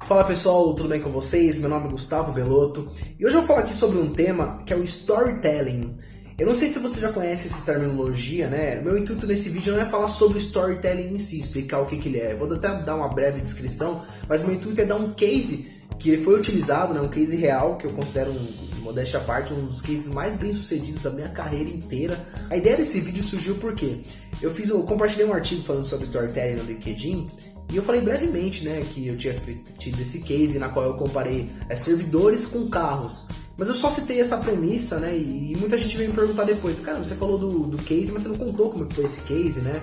Fala pessoal, tudo bem com vocês? Meu nome é Gustavo Belotto e hoje eu vou falar aqui sobre um tema que é o storytelling. Eu não sei se você já conhece essa terminologia, né? Meu intuito nesse vídeo não é falar sobre o storytelling em si, explicar o que ele é. Eu vou até dar uma breve descrição, mas meu intuito é dar um case que foi utilizado, né? Um case real, que eu considero, modéstia à parte, um dos cases mais bem sucedidos da minha carreira inteira. A ideia desse vídeo surgiu porque eu compartilhei um artigo falando sobre storytelling no LinkedIn. E eu falei brevemente, né, que eu tinha tido esse case na qual eu comparei servidores com carros. Mas eu só citei essa premissa, né, e muita gente veio me perguntar depois, cara, você falou do case, mas você não contou como foi esse case, né?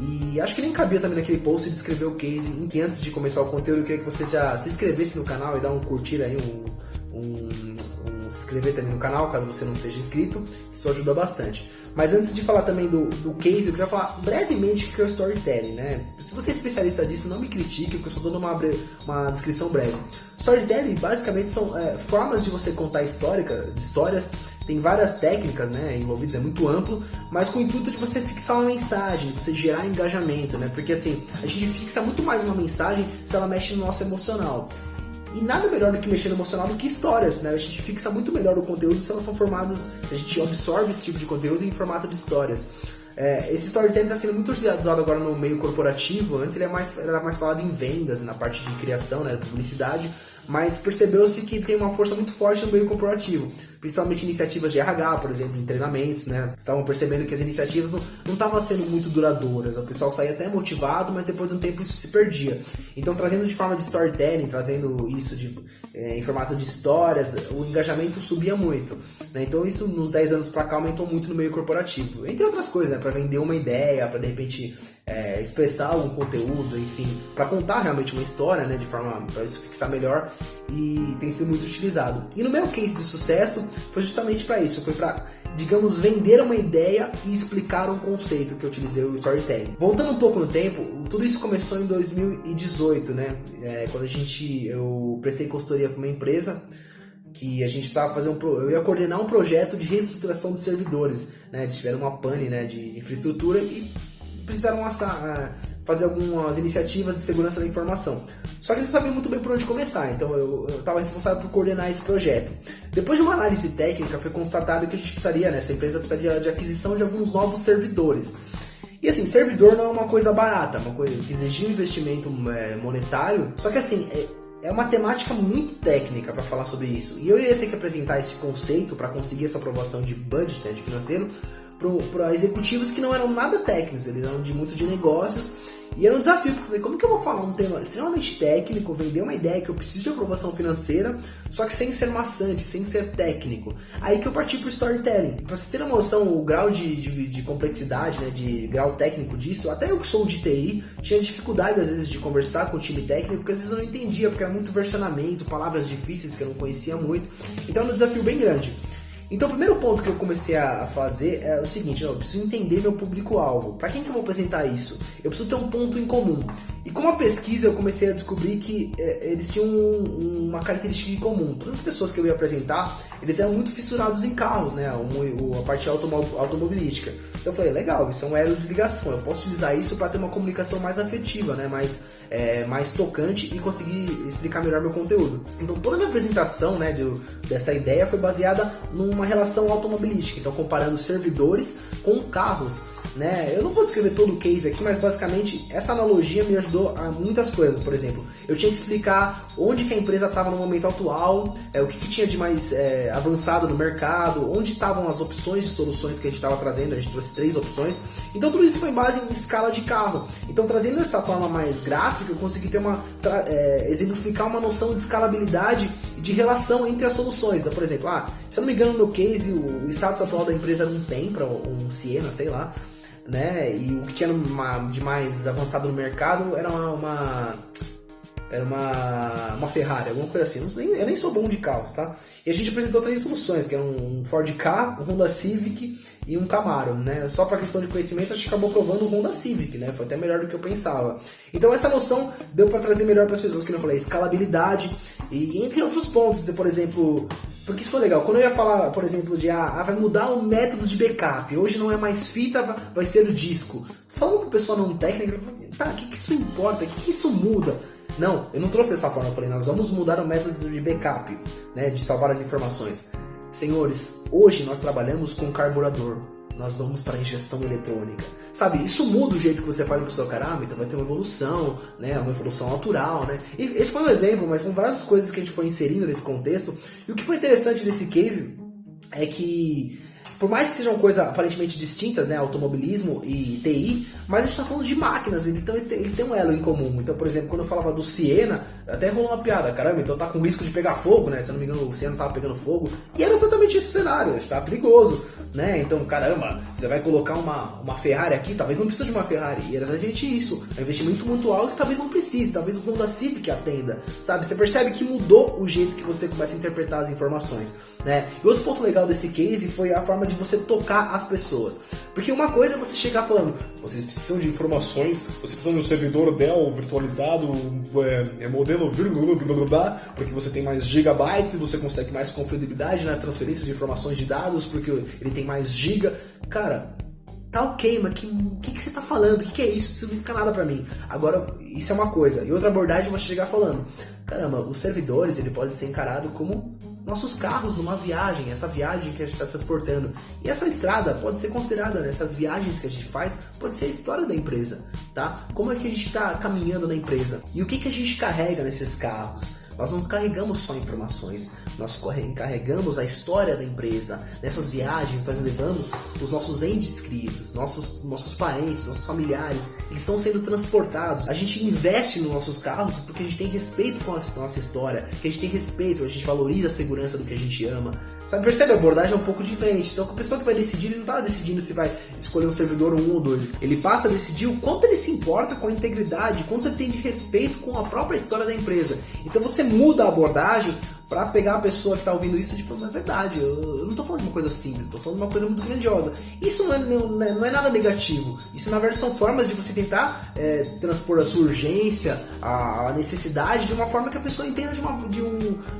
E acho que nem cabia também naquele post descrever o case, em que antes de começar o conteúdo eu queria que você já se inscrevesse no canal e dar um curtir aí, se inscrever também no canal, caso você não seja inscrito, isso ajuda bastante. Mas antes de falar também do case, eu queria falar brevemente o que é o storytelling, né? Se você é especialista disso, não me critique, porque eu só dou uma descrição breve. Storytelling basicamente são formas de você contar histórias, tem várias técnicas, né, envolvidas, é muito amplo, mas com o intuito de você fixar uma mensagem, de você gerar engajamento, né? Porque assim, a gente fixa muito mais uma mensagem se ela mexe no nosso emocional. E nada melhor do que mexer no emocional do que histórias, né? A gente fixa muito melhor o conteúdo se elas são formadas, se a gente absorve esse tipo de conteúdo em formato de histórias. Esse storytelling está sendo muito usado agora no meio corporativo. Antes ele era mais falado em vendas, na parte de criação, né, publicidade, mas percebeu-se que tem uma força muito forte no meio corporativo, principalmente iniciativas de RH, por exemplo, em treinamentos, né? Estavam percebendo que as iniciativas não estavam sendo muito duradouras, o pessoal saía até motivado, mas depois de um tempo isso se perdia. Então, trazendo de forma de storytelling, trazendo isso em formato de histórias, o engajamento subia muito, né? Então isso nos 10 anos para cá aumentou muito no meio corporativo, entre outras coisas, né? Para vender uma ideia, para de repente expressar algum conteúdo, enfim, para contar realmente uma história, né? De forma para isso fixar melhor, e tem sido muito utilizado. E no meu case de sucesso foi justamente para isso, foi para, digamos, vender uma ideia e explicar um conceito que eu utilizei, o storytelling. Voltando um pouco no tempo, tudo isso começou em 2018, né? Quando eu prestei consultoria para uma empresa que a gente precisava fazer eu ia coordenar um projeto de reestruturação de servidores, né? Eles tiveram uma pane, né, de infraestrutura e precisaram fazer algumas iniciativas de segurança da informação. Só que eles não sabiam muito bem por onde começar, então eu estava responsável por coordenar esse projeto. Depois de uma análise técnica, foi constatado que a gente precisaria, né, essa empresa precisaria de aquisição de alguns novos servidores. E assim, servidor não é uma coisa barata, uma coisa que exigia um investimento monetário, só que assim, é uma temática muito técnica para falar sobre isso. E eu ia ter que apresentar esse conceito para conseguir essa aprovação de budget, né, de financeiro, para executivos que não eram nada técnicos, eles eram muito de negócios, e era um desafio, porque como que eu vou falar um tema extremamente técnico, vender uma ideia que eu preciso de aprovação financeira, só que sem ser maçante, sem ser técnico. Aí que eu parti para o storytelling. Para você ter uma noção, o grau de complexidade, né, de grau técnico disso, até eu que sou de TI, tinha dificuldade às vezes de conversar com o time técnico, porque às vezes eu não entendia, porque era muito versionamento, palavras difíceis que eu não conhecia muito, então era um desafio bem grande. Então o primeiro ponto que eu comecei a fazer é o seguinte: eu preciso entender meu público-alvo. Para quem que eu vou apresentar isso? Eu preciso ter um ponto em comum. E com a pesquisa eu comecei a descobrir que eles tinham uma característica em comum. Todas as pessoas que eu ia apresentar, eles eram muito fissurados em carros, né? A parte automobilística. Então eu falei, legal, isso é um elo de ligação. Eu posso utilizar isso para ter uma comunicação mais afetiva, né? Mais tocante, e conseguir explicar melhor meu conteúdo. Então toda a minha apresentação, né, dessa ideia foi baseada numa relação automobilística. Então comparando servidores com carros, né? Eu não vou descrever todo o case aqui, mas basicamente essa analogia me ajudou a muitas coisas. Por exemplo, eu tinha que explicar onde que a empresa estava no momento atual, o que tinha de mais avançado no mercado, onde estavam as opções de soluções que a gente estava trazendo. A gente trouxe 3 opções. Então tudo isso foi em base em escala de carro. Então trazendo dessa forma mais gráfica, eu consegui ter exemplificar uma noção de escalabilidade e de relação entre as soluções. Então, por exemplo, se eu não me engano, no case, o status atual da empresa era um Tempra, um Siena, sei lá, né? E o que tinha de mais avançado no mercado era uma Ferrari, alguma coisa assim. Eu nem sou bom de carros, tá? E a gente apresentou 3 soluções, que eram um Ford Ka, um Honda Civic e um Camaro, né? Só para questão de conhecimento, a gente acabou provando o Honda Civic, né? Foi até melhor do que eu pensava. Então essa noção deu para trazer melhor para as pessoas, que eu falei, escalabilidade, e entre outros pontos, por exemplo, porque isso foi legal. Quando eu ia falar, por exemplo, vai mudar o método de backup, hoje não é mais fita, vai ser o disco. Falando com pessoa não técnica, tá, o que isso importa? O que isso muda? Não, eu não trouxe dessa forma. Eu falei, nós vamos mudar o método de backup, né, de salvar as informações. Senhores, hoje nós trabalhamos com carburador. Nós vamos para a injeção eletrônica. Sabe, isso muda o jeito que você faz com o seu caráter, então vai ter uma evolução, né? Uma evolução natural, né? E esse foi um exemplo, mas foram várias coisas que a gente foi inserindo nesse contexto. E o que foi interessante desse case é que, por mais que seja uma coisa aparentemente distinta, né, automobilismo e TI, mas a gente está falando de máquinas, então eles têm um elo em comum. Então, por exemplo, quando eu falava do Siena, até rolou uma piada, caramba, então tá com risco de pegar fogo, né? Se eu não me engano, o Siena tava pegando fogo, e era exatamente esse cenário, está perigoso, né? Então, caramba, você vai colocar uma Ferrari aqui, talvez não precise de uma Ferrari, e era exatamente isso, é um investimento muito alto que talvez não precise, talvez o Honda Civic atenda, sabe? Você percebe que mudou o jeito que você começa a interpretar as informações, né? E outro ponto legal desse case foi a forma de você tocar as pessoas. Porque uma coisa é você chegar falando, vocês precisam de informações, vocês precisam de um servidor Dell virtualizado, modelo porque você tem mais gigabytes e você consegue mais confiabilidade na transferência de informações de dados, porque ele tem mais giga. Cara, tá ok, mas o que você tá falando? O que é isso? Isso não significa nada pra mim. Agora, isso é uma coisa. E outra abordagem é você chegar falando, caramba, os servidores, ele pode ser encarado como nossos carros numa viagem, essa viagem que a gente está transportando. E essa estrada pode ser considerada, né, essas viagens que a gente faz, pode ser a história da empresa, tá? Como é que a gente está caminhando na empresa? E o que a gente carrega nesses carros? Nós não carregamos só informações, nós carregamos a história da empresa. Nessas viagens nós levamos os nossos entes queridos, nossos parentes, nossos familiares, eles estão sendo transportados. A gente investe nos nossos carros porque a gente tem respeito com a nossa história, que a gente tem respeito, a gente valoriza a segurança do que a gente ama. Sabe, percebe? A abordagem é um pouco diferente. Então a pessoa que vai decidir, ele não está decidindo se vai escolher um servidor 1 ou 2. Ele passa a decidir o quanto ele se importa com a integridade, quanto ele tem de respeito com a própria história da empresa. Então você muda a abordagem para pegar a pessoa que está ouvindo isso e falar, é verdade, eu não estou falando de uma coisa simples, estou falando de uma coisa muito grandiosa. Isso não é nada negativo. Isso, na verdade, são formas de você tentar transpor a sua urgência, a necessidade, de uma forma que a pessoa entenda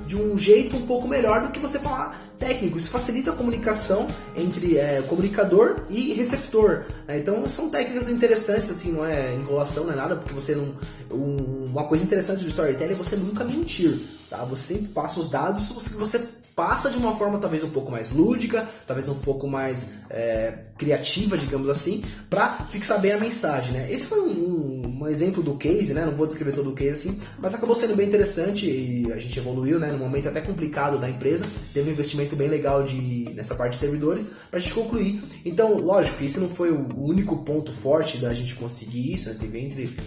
de um jeito um pouco melhor do que você falar técnico. Isso facilita a comunicação entre comunicador e receptor. Então, são técnicas interessantes, assim, não é enrolação, não é nada, porque você não... Uma coisa interessante do storytelling é você nunca mentir. Tá? Você sempre passa os dados, você passa de uma forma talvez um pouco mais lúdica, talvez um pouco mais criativa, digamos assim, para fixar bem a mensagem, né? Esse foi um exemplo do case, né? Não vou descrever todo o case assim, mas acabou sendo bem interessante e a gente evoluiu, né? Num momento até complicado da empresa, teve um investimento bem legal nessa parte de servidores para a gente concluir. Então, lógico que esse não foi o único ponto forte da gente conseguir isso, né? Teve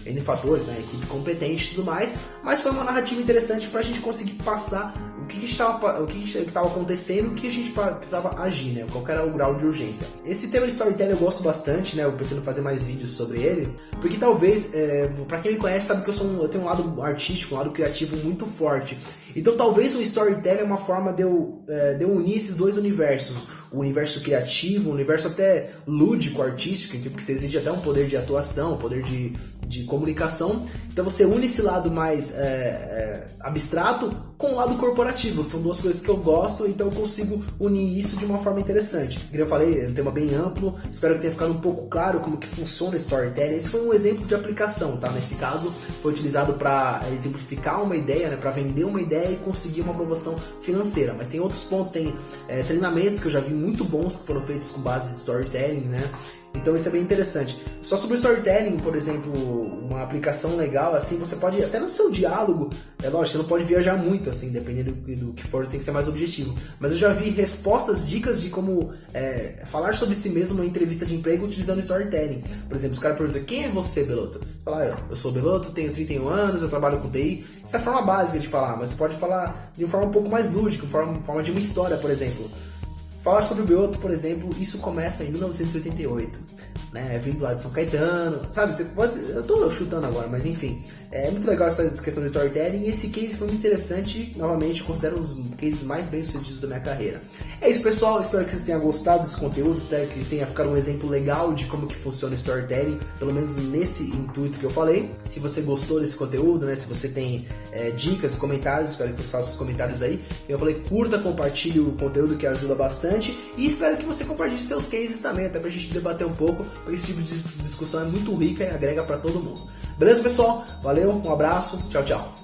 entre fatores, né? Equipe competente e tudo mais, mas foi uma narrativa interessante para a gente conseguir passar o que estava acontecendo, o que a gente precisava agir, né? Qual era o grau de urgência. Esse tema de storytelling eu gosto bastante, né? Eu pretendo fazer mais vídeos sobre ele, porque talvez, para quem me conhece, sabe que eu tenho um lado artístico, um lado criativo muito forte. Então talvez o storytelling é uma forma de eu unir esses dois universos, o universo criativo, o universo até lúdico, artístico, porque você exige até um poder de atuação, um poder de comunicação. Então você une esse lado mais abstrato com o lado corporativo, que são duas coisas que eu gosto, então eu consigo unir isso de uma forma interessante. Como eu falei, é um tema bem amplo, espero que tenha ficado um pouco claro como que funciona o storytelling. Esse foi um exemplo de aplicação, tá? Nesse caso, foi utilizado para exemplificar uma ideia, né? Para vender uma ideia e conseguir uma aprovação financeira. Mas tem outros pontos, tem treinamentos que eu já vi muito bons que foram feitos com base de storytelling, né? Então isso é bem interessante. Só sobre o storytelling, por exemplo, uma aplicação legal, assim, você pode, até no seu diálogo, lógico, você não pode viajar muito, assim, dependendo do que for, tem que ser mais objetivo. Mas eu já vi respostas, dicas de como falar sobre si mesmo numa entrevista de emprego utilizando storytelling. Por exemplo, os caras perguntam, quem é você, Beloto? Fala, eu sou Beloto, tenho 31 anos, eu trabalho com TI. Isso é a forma básica de falar, mas você pode falar de uma forma um poupouco mais lúdica, forma de uma história, por exemplo. Falar sobre o Beloto, por exemplo, isso começa em 1988, né? Vindo lá de São Caetano, sabe? Você pode, eu tô chutando agora, mas enfim, é muito legal essa questão de storytelling e esse case foi muito interessante, novamente, considero um dos cases mais bem sucedidos da minha carreira. É isso, pessoal, espero que você tenha gostado desse conteúdo, espero que tenha ficado um exemplo legal de como que funciona o storytelling, pelo menos nesse intuito que eu falei. Se você gostou desse conteúdo, né? Se você tem dicas, comentários, espero que você faça os comentários aí. Eu falei, curta, compartilhe o conteúdo que ajuda bastante. bastante e espero que você compartilhe seus cases também, até pra gente debater um pouco, porque esse tipo de discussão é muito rica e agrega pra todo mundo. Beleza, pessoal? Valeu, um abraço, tchau, tchau.